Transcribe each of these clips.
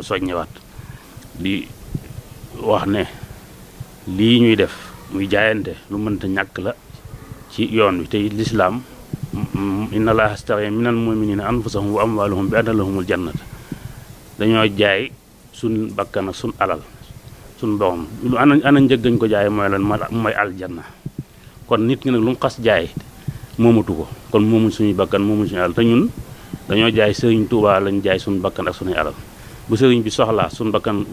soññewaat di wax ne lii ñuy def muy jaayante lu mënta ñàkk la ci yoon wi te lislaam inna allaha astara minal mu'minina anfusahum wa amwalahum bi anna lahumul jannata dañoo jaay suñ bakkan ak suñ alal suñ borom lu ana njëggañ ko jaay mooy lan mooy aljanna kon nit ki nag lu mu xas jaay moomatu ko kon moomuñ suñuy bakkan moomuñ suñu alal te ñun dañoo jaay sëriñ Tuubaa lañ jaay suñ bakkan ak suñuy alal bu sëriñ bi soxlaa suñ bakkan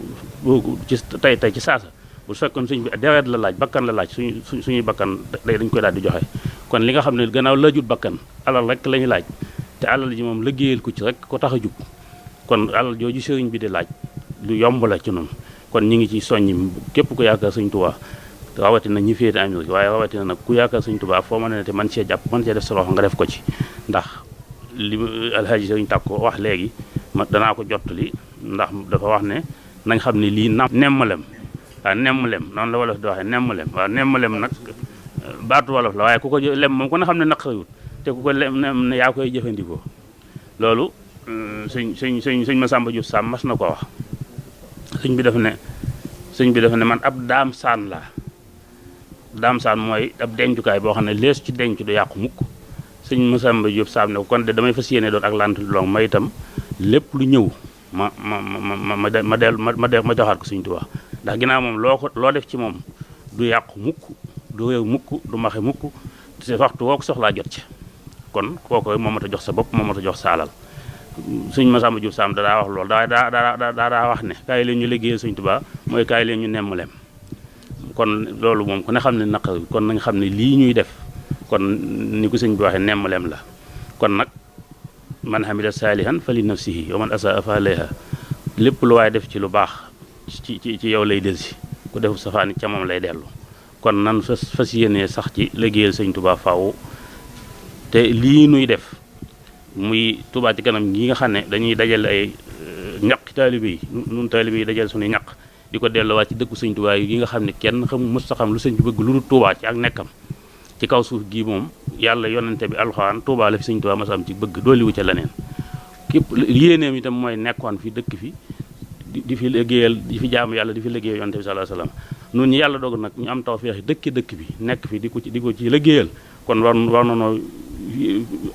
ci tey ci saasa bu fekkoon sëriñ bi deret la laaj bakkan la laaj suñuy bakkan dañ koy daal di joxe kon li nga xam ne gannaaw laajut bakkan alal rek la ñu laaj te alal ji moom liggéeyal ko ci rek ko tax a jug kon alal jooju sëriñ bi di laaj lu yomb la ci noonu kon ñi ngi ci soññi képp ku yaakaar sëriñ Tuubaa rawatina ñi féete Amérique waaye rawatina nag ku yaakaar sëriñ Tuubaa foo mën a ne te man cee jàpp man cee def sa loxo nga def ko ci ndax li alhaji sëriñ Tàkko wax léegi danaa ko jottali ndax dafa wax ne nañ xam ne lii nemmalem waaw nemmalem noonu la wolof di waxee nemmalem waaw nemmalem nag baatu wolof la waaye ku ko lem moom ku ne xam ne naqariwut te ku ko lem ne yaa koy jëfandikoo loolu sëñ Masamba Diouf Sam mas na ko wax sëñ bi dafa ne man ab daam saan laa daam saan mooy ab dencukaay boo xam ne lees ci denc du yàqu mukk sëñ Masamba Diouf Sam ne kon de damay fas yéene doon ak lant long ma itam lépp lu ñëw ma joxaat ko sëñ Tuubaa ndax ginnaaw moom loo def ci moom du yàqu mukk du réew mukk du maxe mukk te waxtu woo ko soxlaa jot ci kon kooku moo mat a jox sa bopp moo mat a jox sa alal sëñ Masamba Diouf Sam daa wax loolu daa wax ne kaay leen ñu liggéeyal sëñ Tuubaa mooy kaay leen ñu nemmaleem kon loolu moom ku ne xam ne naqar kon nañ xam ne lii ñuy def kon ni ko sëñ bi waxee nemmaleem la kon nag man hamida saalihan fa li nafsihi wa man asaa fa alayha lépp lu waaye def ci lu baax ci yow lay delsi ku defu safaani ca moom lay dellu kon nan fas yéenee sax ci liggéeyal sëñ Tuubaa faaw te lii nuy def muy Tuubaa ci kanam gi nga xam ne dañuy dajale ay ñaq taalibe yi nun taalibe yi dajale suñuy ñaq di ko delloowaat ci dëkku sëñ Tuubaa yi nga xam ne kenn mës ta xam lu sëñ bi bëgg lu dul Tuubaa ci ak nekkam ci kaw suuf gii moom yàlla yonente bi alxuraan Tuubaa la fi sëñ Tuubaa masam ci bëgg dooliwu ca leneen képp yéeneem itam mooy nekkoon fi dëkk fi di fi liggéeyal di fi jaamu yàlla di fi liggéeyal yonente bi sallallahu alayhi wasallam noonu ñu yàlla doog nag ñu am tawfeex dëkk bi nekk fi di ko ci liggéeyal kon war nañoo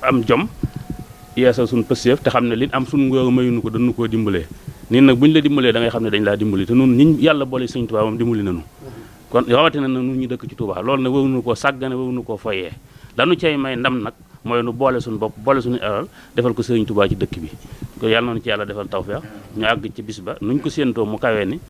am jom yeesal suñu pësteef te xam ne li am suñu ngóor mayuñu ko dañu koo dimbalee nii nag bu ñu la dimbalee da ngay xam ne dañ laa dimbali te noonu niñ yàlla boole sëñ Tuubaa moom dimbali nañu kon rawatina nag nun ñu dëkk ci Tuubaa loolu nag wëruñu koo sàggane wëruñu koo foyee lanu cay may ndam nag mooy nu boole suñu bopp boole suñu alal defal ko sëriñ Tuubaa ci dëkk bi ko yàlla noonu ci yàlla defal tawfeex ñu àgg ci bis ba nuñ ko séentoo mu kawee ni